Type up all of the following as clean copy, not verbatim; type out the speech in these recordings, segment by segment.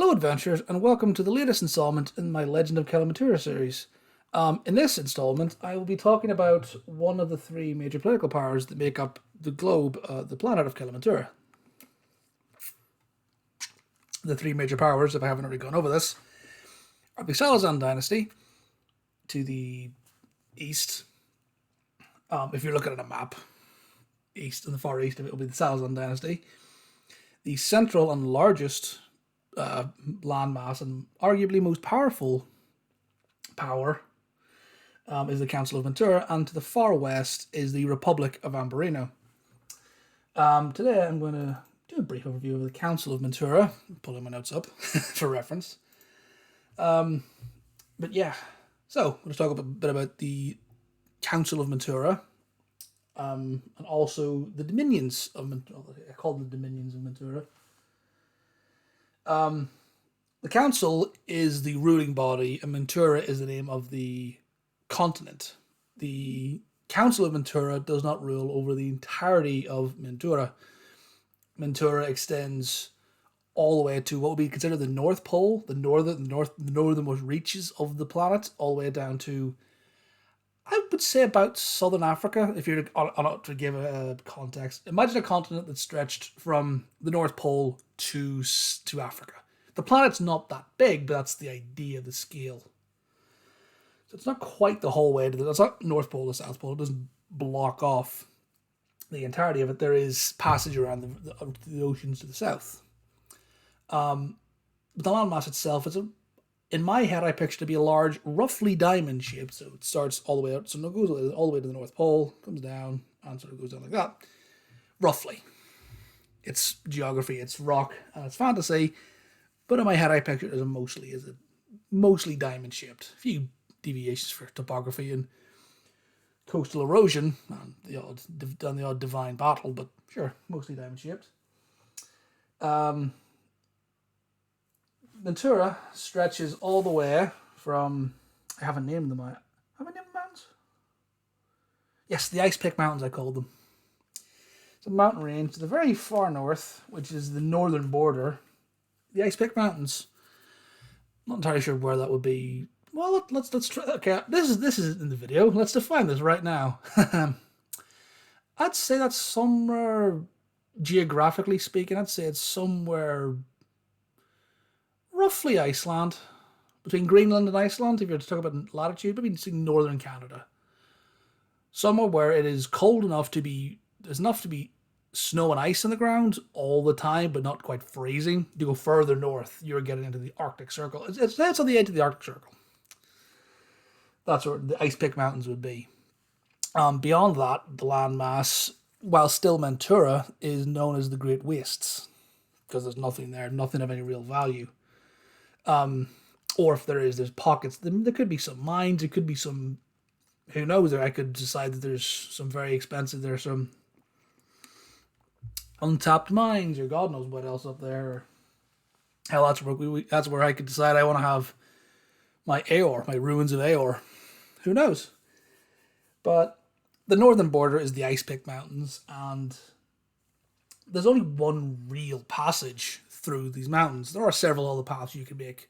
Hello adventurers, and welcome to the latest installment in my Legend of Kelamentura series. In this installment, I will be talking about one of the three major political powers that make up the globe, the planet of Kelamentura. The three major powers, if I haven't already gone over this, are the Salazan dynasty to the east. If you're looking at a map, east and the far east of it will be the Salazan dynasty. The central and largest landmass and arguably most powerful power is the Council of Mentura, and to the far west is the Republic of Ambarino. Today I'm going to do a brief overview of the Council of Mentura, pulling my notes up for reference. But yeah, so let's talk a bit about the Council of Mentura, and also the dominions of Mentura. I call them the dominions of Mentura. The council is the ruling body, and Mentura is the name of the continent. The Council of Mentura does not rule over the entirety of Mentura. Mentura extends all the way to what would be considered the North Pole, the northernmost reaches of the planet, all the way down to, I would say, about southern Africa. If you're to give a context, imagine a continent that stretched from the North Pole to Africa. The planet's not that big, but that's the idea, the scale. So it's not quite the whole way it's not North Pole to South Pole. It doesn't block off the entirety of it. There is passage around the oceans to the south. But the landmass itself is in my head, I picture it to be a large, roughly diamond shape. So it starts all the way out, so it goes all the way to the North Pole, comes down, and sort of goes down like that. Roughly. It's geography, it's rock, and it's fantasy. But in my head, I picture it as a mostly diamond shaped. A few deviations for topography and coastal erosion, and the odd divine battle, but sure, mostly diamond shaped. Mentura stretches all the way from, I haven't named them. Have I named the mountains? Yes, the Icepick Mountains, I called them. It's a mountain range to the very far north, which is the northern border. The Icepick Mountains. I'm not entirely sure where that would be. Well, let's try. Okay, this is in the video. Let's define this right now. I'd say that's somewhere, geographically speaking, I'd say it's somewhere roughly Iceland, between Greenland and Iceland, if you're to talk about latitude, maybe northern Canada. Somewhere where it is cold enough to be, there's enough to be snow and ice on the ground all the time, but not quite freezing. You go further north, you're getting into the Arctic Circle. That's on the edge of the Arctic Circle. That's where the Icepick Mountains would be. Beyond that, the landmass, while still Mentura, is known as the Great Wastes, because there's nothing there, nothing of any real value. Or if there's pockets. There could be some mines. There could be some, who knows? I could decide that there's some very expensive. There's some untapped mines, or God knows what else up there. Hell, that's where I could decide I want to have my Aor, my ruins of Aor. Who knows? But the northern border is the Icepick Mountains, and there's only one real passage through these mountains. There are several other paths you can make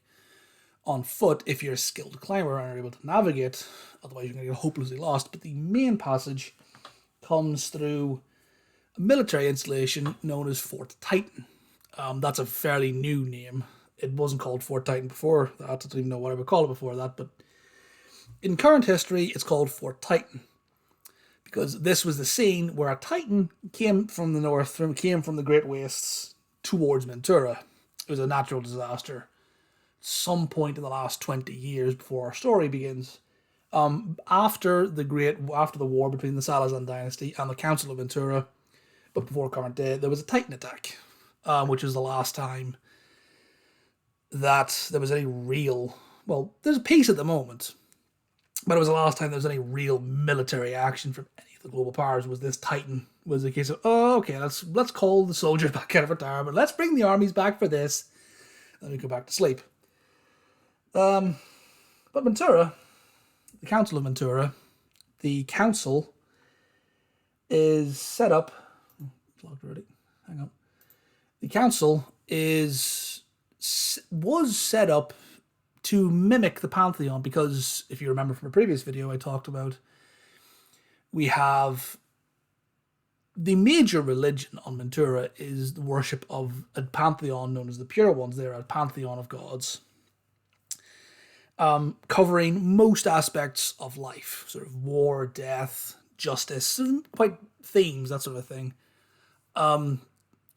on foot if you're a skilled climber and are able to navigate. Otherwise, you're going to get hopelessly lost. But the main passage comes through a military installation known as Fort Titan. That's a fairly new name. It wasn't called Fort Titan before that. I don't even know what I would call it before that. But in current history, it's called Fort Titan, because this was the scene where a Titan came from the north, came from the Great Wastes towards Mentura. It was a natural disaster. Some point in the last 20 years before our story begins, after the war between the Salazan dynasty and the Council of Mentura, but before current day, there was a Titan attack, which was the last time that there was any real, well, there's peace at the moment, but it was the last time there was any real military action from any of the global powers. Was this Titan? Was the case of, oh, okay, let's call the soldiers back out of retirement. Let's bring the armies back for this. Then we go back to sleep. But Mentura, the Council of Mentura, the council is set up. It's locked already. Hang on. The council is was set up to mimic the pantheon, because if you remember from a previous video I talked about, we have the major religion on Mentura is the worship of a pantheon known as the Pure Ones. They're a pantheon of gods, covering most aspects of life, sort of war, death, justice, quite themes, that sort of thing.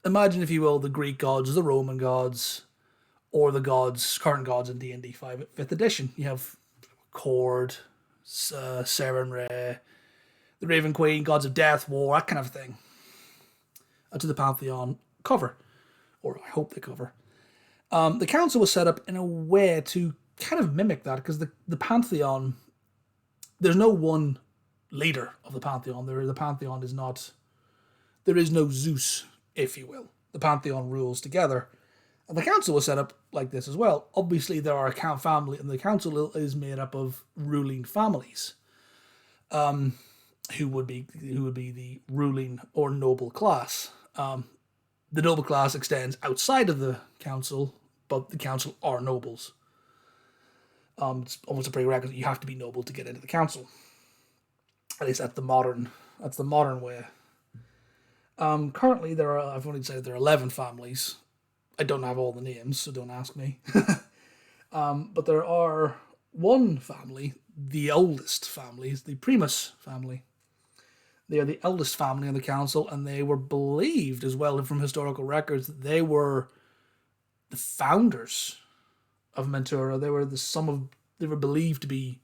Imagine, if you will, the Greek gods, the Roman gods, or the gods, current gods in D&D 5th edition. You have Cord, Serenray, the Raven Queen, gods of death, war, that kind of thing. To the Pantheon cover, or I hope they cover. The council was set up in a way to kind of mimic that, because the Pantheon, there's no one leader of the Pantheon. The Pantheon is not, there is no Zeus, if you will. The Pantheon rules together. And the council was set up like this as well. Obviously, there are a family, and the council is made up of ruling families, who would be the ruling or noble class. The noble class extends outside of the council, but the council are nobles. It's almost a prerequisite. You have to be noble to get into the council. At least that's the modern way. Currently, I've only said there are 11 families. I don't have all the names, so don't ask me. But there are one family, the oldest family, is the Primus family. They are the eldest family in the council, and they were believed as well from historical records that they were the founders of Mentura. They were believed to be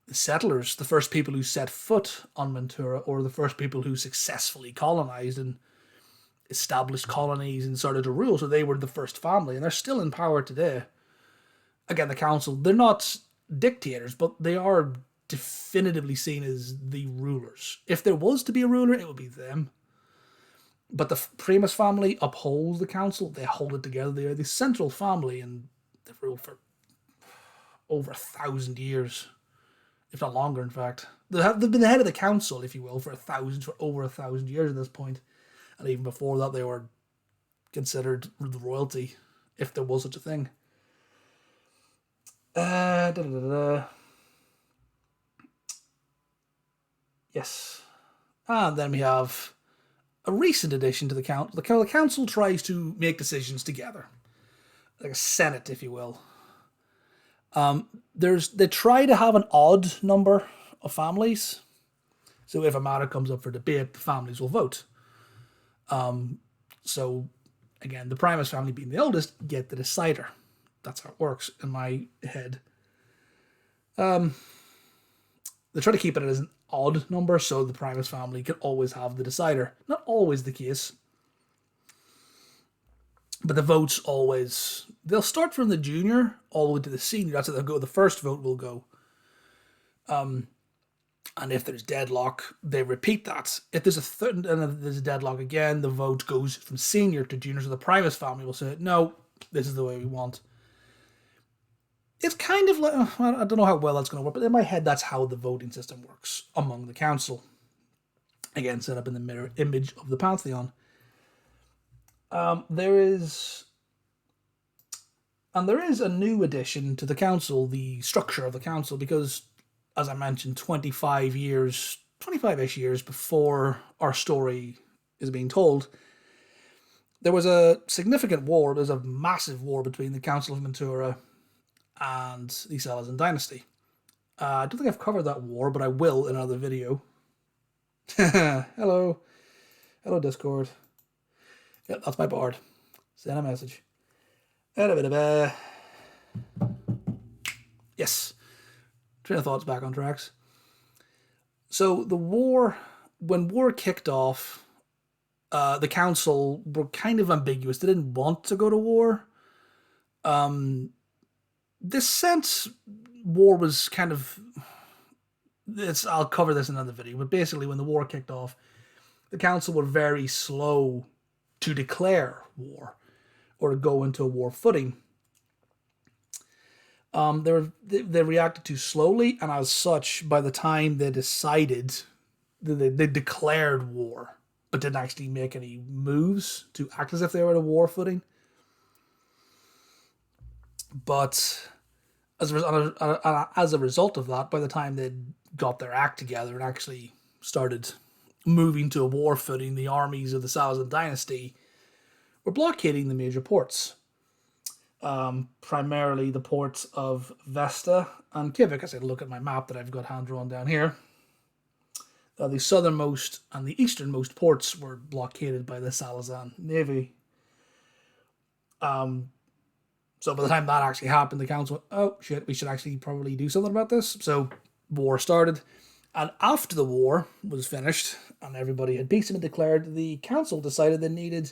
the settlers, the first people who set foot on Mentura, or the first people who successfully colonized and established colonies and started to rule. So they were the first family, and they're still in power today. Again, the council, they're not dictators, but they are definitively seen as the rulers. If there was to be a ruler, it would be them. But the Primus family upholds the council. They hold it together. They are the central family, and they've ruled for over 1,000 years, if not longer, in fact. They've been the head of the council, if you will, for over 1,000 years at this point. And even before that, they were considered the royalty, if there was such a thing. Yes. And then we have a recent addition to the council. The council tries to make decisions together, like a senate, if you will. They try to have an odd number of families. So if a matter comes up for debate, the families will vote. So, again, the Primus family being the oldest get the decider. That's how it works in my head. They try to keep it as an odd number, so the Primus family can always have the decider. Not always the case, but the votes always, they'll start from the junior all the way to the senior. That's how they'll go. The first vote will go. And if there's deadlock, they repeat that. If there's a third, and if there's a deadlock again, the vote goes from senior to junior. So the Primus family will say, no, this is the way we want. It's kind of like, I don't know how well that's going to work, but in my head, that's how the voting system works among the council. Again, set up in the mirror image of the Pantheon. There is a new addition to the council, the structure of the council, because, as I mentioned, 25-ish years before our story is being told, there was a significant war. There's a massive war between the Council of Mentura and the Salazan dynasty. I don't think I've covered that war, but I will in another video. Hello, Discord. Yep, that's my bard. Send a message. Yes. Train of thought's back on tracks. So the war, when war kicked off, the council were kind of ambiguous. They didn't want to go to war. This sense war was kind of, I'll cover this in another video, but basically when the war kicked off, the council were very slow to declare war or to go into a war footing. They reacted too slowly, and as such, by the time they decided, they declared war, but didn't actually make any moves to act as if they were at a war footing. But as a result of that, by the time they'd got their act together and actually started moving to a war footing, the armies of the Salazar dynasty were blockading the major ports. Primarily the ports of Vesta and Kivik. As I look at my map that I've got hand drawn down here, the southernmost and the easternmost ports were blockaded by the Salazar navy. So by the time that actually happened, the council went, oh shit, we should actually probably do something about this. So war started. And after the war was finished and everybody had peace and declared, the council decided they needed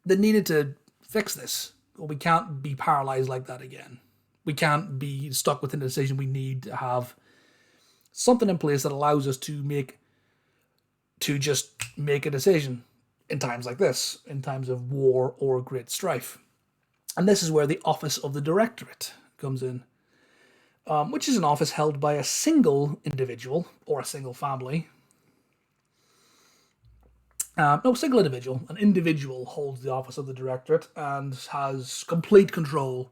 to fix this. Well, we can't be paralyzed like that again. We can't be stuck within a decision. We need to have something in place that allows us to just make a decision in times like this, in times of war or great strife. And this is where the office of the directorate comes in, which is an office held by a single individual or a single family. Single individual. An individual holds the office of the directorate and has complete control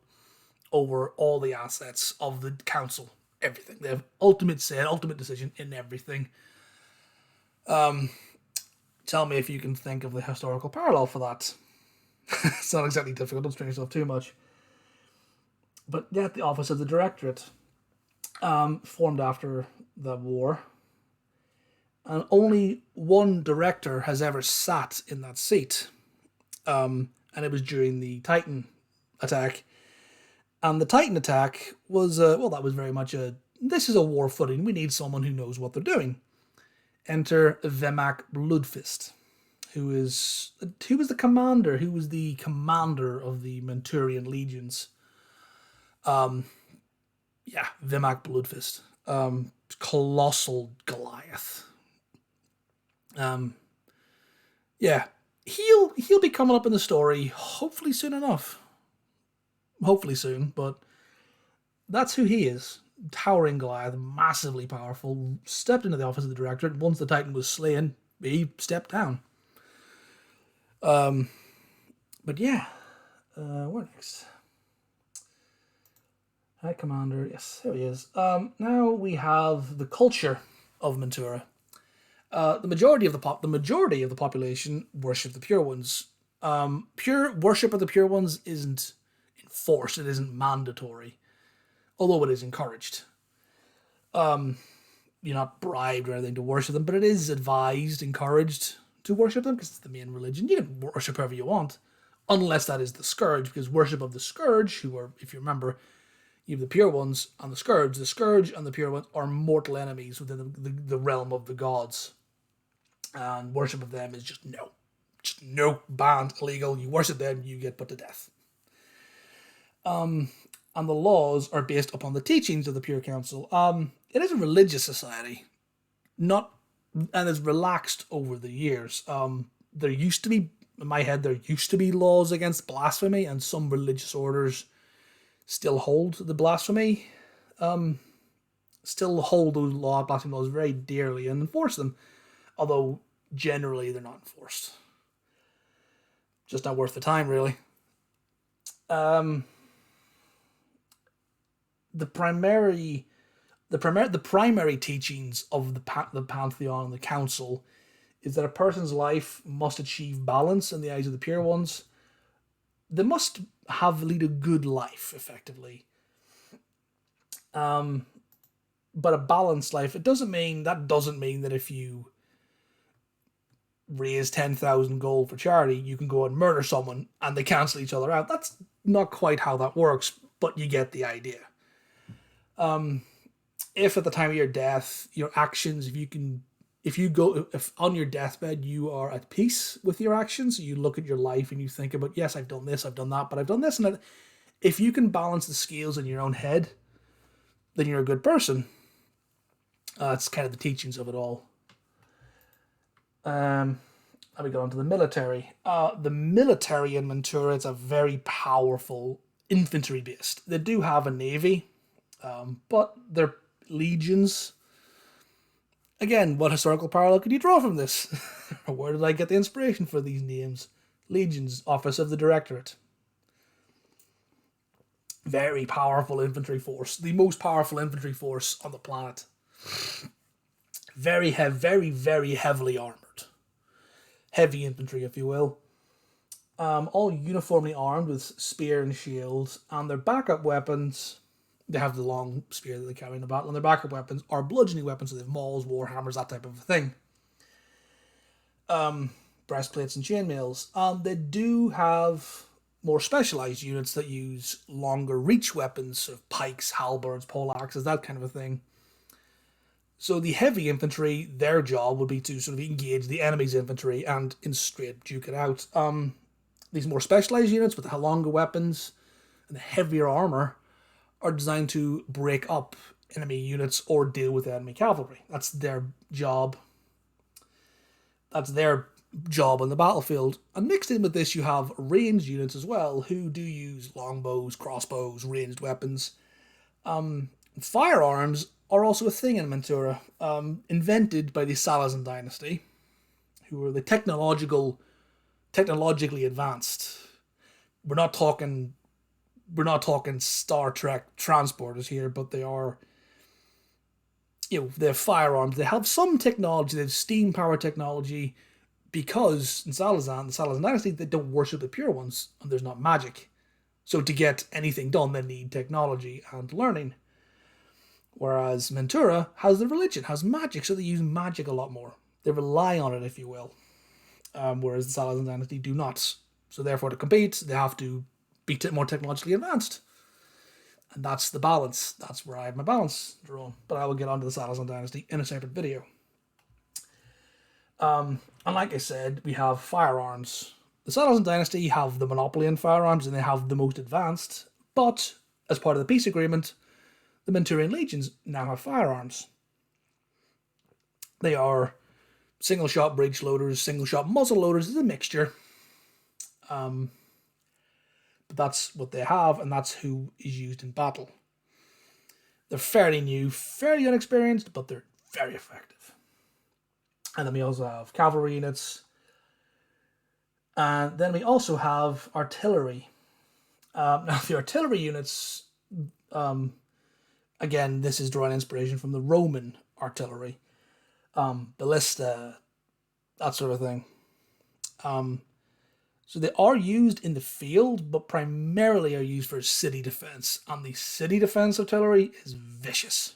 over all the assets of the council. Everything. They have ultimate say, ultimate decision in everything. Tell me if you can think of the historical parallel for that. It's not exactly difficult, don't strain yourself too much. But yeah, the office of the directorate, formed after the war. And only one director has ever sat in that seat. And it was during the Titan attack. And the Titan attack was, that was very much this is a war footing. We need someone who knows what they're doing. Enter Vemak Bloodfist, who was the commander of the Menturian legions. Vemak Bloodfist. Colossal Goliath. He'll be coming up in the story hopefully soon enough. Hopefully soon, but that's who he is. Towering Goliath, massively powerful, stepped into the office of the directorate. Once the Titan was slain, he stepped down. Where next? High Commander, yes, there he is. Now we have the culture of Mentura. The majority of the population worship the Pure Ones. Pure worship of the Pure Ones isn't enforced; it isn't mandatory, although it is encouraged. You're not bribed or anything to worship them, but it is advised, encouraged to worship them because it's the main religion. You can worship whoever you want, unless that is the Scourge, because worship of the Scourge, who are, if you remember, you have the Pure Ones and the Scourge. The Scourge and the Pure Ones are mortal enemies within the realm of the gods. And worship of them is just no, banned, illegal. You worship them, you get put to death. And the laws are based upon the teachings of the Pure Council. It is a religious society, and it's relaxed over the years. There used to be laws against blasphemy, and some religious orders still hold the blasphemy, still hold those blasphemy laws very dearly and enforce them, although generally they're not enforced. Just not worth the time, really. The primary teachings of the Pantheon and the Council is that a person's life must achieve balance in the eyes of the Pure Ones. They must lead a good life, effectively. But a balanced life, doesn't mean that if you raise 10,000 gold for charity, you can go and murder someone and they cancel each other out. That's not quite how that works, but you get the idea. If at the time of your death, your actions, if on your deathbed you are at peace with your actions, you look at your life and you think about, yes, I've done this, I've done that, but I've done this and that. If you can balance the scales in your own head, then you're a good person. That's kind of the teachings of it all. Let me go on to the military. The military in Mentura is a very powerful infantry based. They do have a navy, but they're legions. Again, what historical parallel could you draw from this? Or where did I get the inspiration for these names? Legions, Office of the Directorate. Very powerful infantry force. The most powerful infantry force on the planet. Very heavily armored. Heavy infantry, if you will. All uniformly armed with spear and shields, and their backup weapons, they have the long spear that they carry in the battle, and their backup weapons are bludgeoning weapons, so they have mauls, war hammers, that type of thing. Breastplates and chainmails. They do have more specialized units that use longer reach weapons, sort of pikes, halberds, poleaxes, that kind of a thing. So the heavy infantry, their job would be to sort of engage the enemy's infantry and in straight duke it out. These more specialized units with the longer weapons and the heavier armor are designed to break up enemy units or deal with enemy cavalry. That's their job. That's their job on the battlefield. And mixed in with this, you have ranged units as well, who do use longbows, crossbows, ranged weapons. Firearms are also a thing in Mentura, invented by the Salazan dynasty, who were the technologically advanced. We're not talking Star Trek transporters here, but they are, they're firearms. They have some technology. They have steam power technology, because in the Salazan dynasty, they don't worship the pure ones, and there's not magic. So to get anything done, they need technology and learning. Whereas Mentura has the religion, has magic, so they use magic a lot more. They rely on it, if you will. Whereas the Salazan dynasty do not. So therefore, to compete, they have to be more technologically advanced. And that's the balance. That's where I have my balance drawn. But I will get onto the Salazan dynasty in a separate video. And like I said, we have firearms. The Salazan dynasty have the monopoly in firearms, and they have the most advanced. But as part of the peace agreement, the Menturian legions now have firearms. They are single-shot breech loaders, single-shot muzzle loaders. It's a mixture. But that's what they have, and that's who is used in battle. They're fairly new, fairly unexperienced, but they're very effective. And then we also have cavalry units. And then we also have artillery. Now, the artillery units, again, this is drawing inspiration from the Roman artillery. Ballista, that sort of thing. So they are used in the field, but primarily are used for city defense. And the city defense artillery is vicious.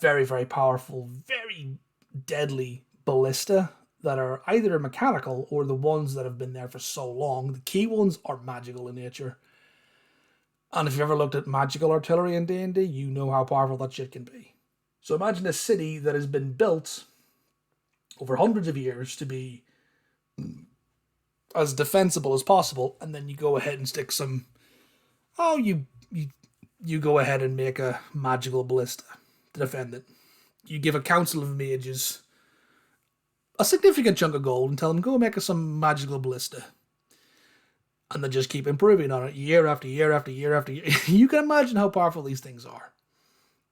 Very powerful, very deadly ballista that are either mechanical or the ones that have been there for so long. The key ones are magical in nature. And if you've ever looked at magical artillery in D&D, you know how powerful that shit can be. So imagine a city that has been built over hundreds of years to be as defensible as possible, and then you go ahead and stick some... You go ahead and make a magical ballista to defend it. You give a council of mages a significant chunk of gold and tell them, go make us some magical ballista. And then just keep improving on it year after year after year after year. You can imagine how powerful these things are.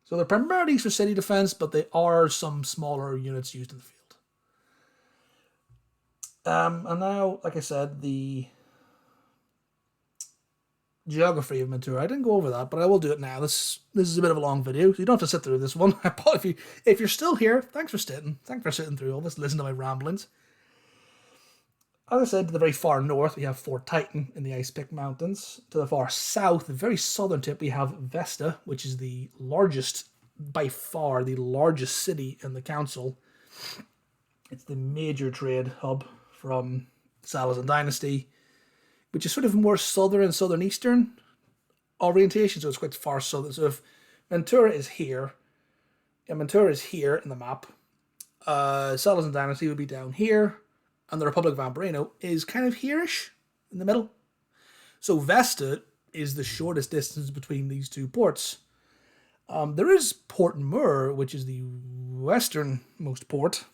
So they're primarily used for city defense, but they are some smaller units used in the field. And now, like I said, the geography of Mentura. I didn't go over that, but I will do it now. This is a bit of a long video, so you don't have to sit through this one. If you're still here, thanks for sitting. Thanks for sitting through all this, listen to my ramblings. As I said, to the very far north, we have Fort Titan in the Icepick Mountains. To the far south, the very southern tip, we have Vesta, which is the largest, by far, the largest city in the council. It's the major trade hub from Salazan dynasty, which is sort of more southern-eastern orientation, so it's quite far southern. So if Mentura is here, and Mentura is here in the map, Salazan dynasty would be down here, and the Republic of Ambrino is kind of here-ish, in the middle. So Vesta is the shortest distance between these two ports. There is Port Mur, which is the westernmost port.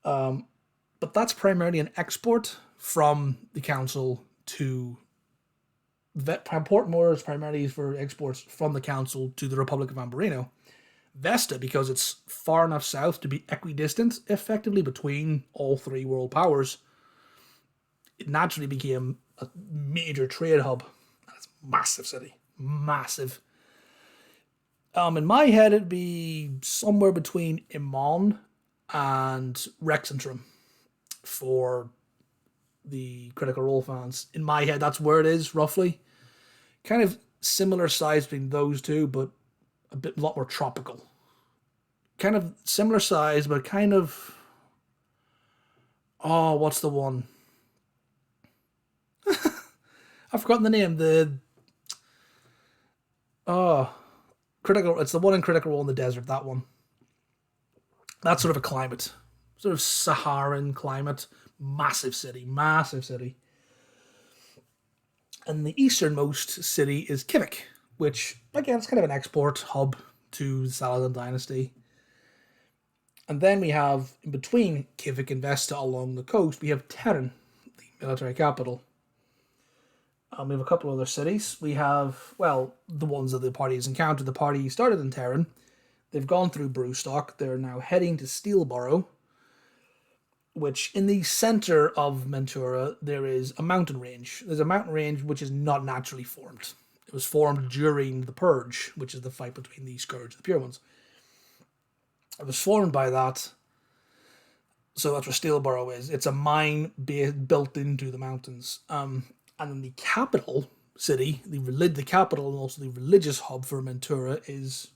But that's primarily an export from the council to... Port Mur is primarily for exports from the council to the Republic of Ambrino. Vesta, because it's far enough south to be equidistant, effectively, between all three world powers, it naturally became a major trade hub. And it's a massive city. Massive. In my head, it'd be somewhere between Imon and Rexentrum for the Critical Role fans. In my head, that's where it is, roughly. Kind of similar size between those two, but a lot more tropical. Kind of similar size, but kind of... Oh, what's the one? I've forgotten the name. It's the one in Critical Role in the desert, that one. That's sort of a climate. Sort of Saharan climate. Massive city. And the easternmost city is Kivik, which, again, is kind of an export hub to the Saladin dynasty. And then we have, in between Kivik and Vesta along the coast, we have Terran, the military capital. We have a couple other cities. We have, well, the ones that the party has encountered. The party started in Terran. They've gone through Brewstock. They're now heading to Steelborough, which in the center of Mentura, there is a mountain range. There's a mountain range which is not naturally formed. It was formed during the Purge, which is the fight between the Scourge and the Pure Ones. It was formed by that. So that's where Steelborough is. It's a mine built into the mountains. And then the capital city, the capital and also the religious hub for Mentura is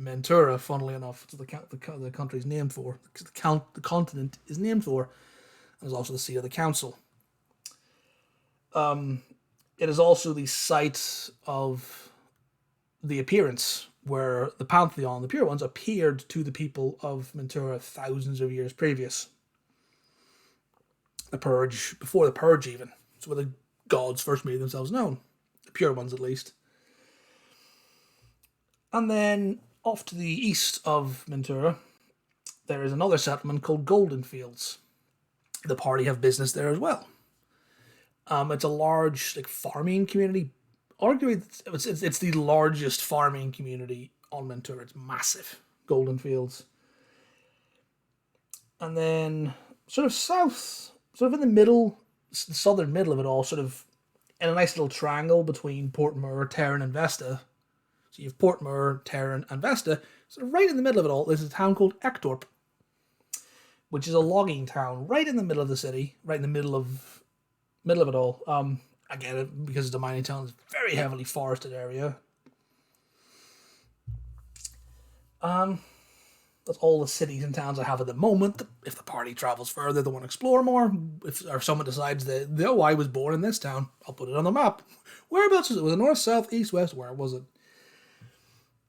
Mentura, funnily enough. It's the country's named for. The continent is named for. And is also the seat of the council. It is also the site of the appearance where the Pantheon, the Pure Ones, appeared to the people of Mentura thousands of years previous. The Purge, before the Purge even. It's where the gods first made themselves known. The Pure Ones, at least. And then, off to the east of Mentura, there is another settlement called Golden Fields. The party have business there as well. It's a large farming community. Arguably, it's the largest farming community on Mentura. It's massive. Golden Fields. And then, sort of south, sort of in the middle, the southern middle of it all, sort of in a nice little triangle between Portmore, Terran, and Vesta. So you have Portmore, Terran, and Vesta. So right in the middle of it all, there's a town called Ektorp, which is a logging town right in the middle of the city, right in the middle of it all. Again, because it's a mining town, it's a very heavily forested area. That's all the cities and towns I have at the moment. If the party travels further, they want to explore more. Or someone decides that, oh, I was born in this town, I'll put it on the map. Whereabouts was it? Was it north, south, east, west? Where was it?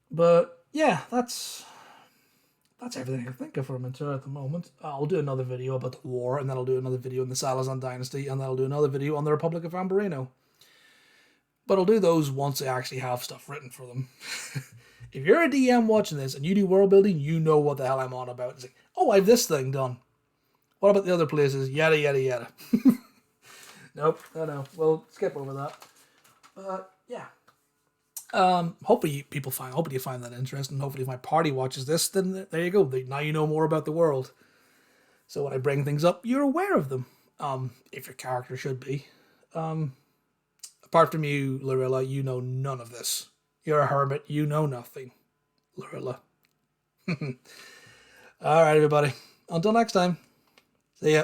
But yeah, that's everything I can think of for Mentura at the moment. I'll do another video about the war, and then I'll do another video on the Salazar dynasty, and then I'll do another video on the Republic of Ambarino. But I'll do those once I actually have stuff written for them. If you're a DM watching this and you do world building, you know what the hell I'm on about. It's like, oh, I have this thing done. What about the other places? Yada, yada, yada. Nope, no. We'll skip over that. Yeah. Hopefully you find that interesting. Hopefully if my party watches this, then there you go. Now you know more about the world. So when I bring things up, you're aware of them. If your character should be. Apart from you, Lorilla, you know none of this. You're a hermit. You know nothing, Lorilla. All right, everybody. Until next time. See ya.